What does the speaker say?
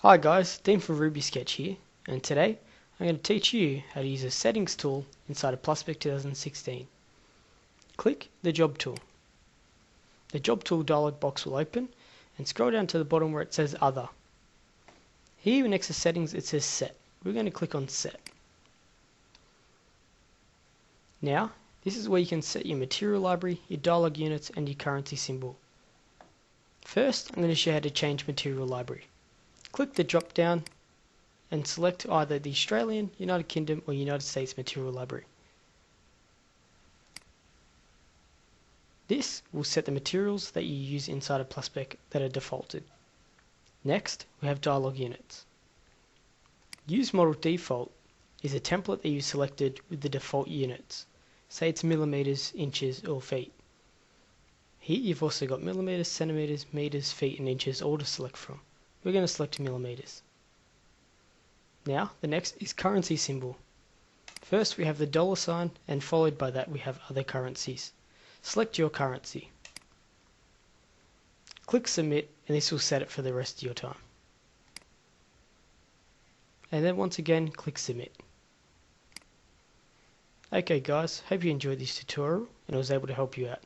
Hi guys, Dean from Ruby Sketch here, and today I'm going to teach you how to use a settings tool inside of Plusspec 2016. Click the Job tool. The Job tool dialog box will open and scroll down to the bottom where it says Other. Here next to Settings it says Set. We're going to click on Set. Now, this is where you can set your material library, your dialog units and your currency symbol. First, I'm going to show you how to change material library. Click the drop down and select either the Australian, United Kingdom or United States material library. This will set the materials that you use inside of Plusspec that are defaulted. Next, we have dialog units. Use model default is a template that you selected with the default units. Say it's millimeters, inches or feet. Here you've also got millimeters, centimeters, meters, feet and inches all to select from. We're going to select millimeters. Now the next is currency symbol. First we have the dollar sign and followed by that we have other currencies. Select your currency. Click submit and this will set it for the rest of your time. And then once again click submit. Okay guys, hope you enjoyed this tutorial and I was able to help you out.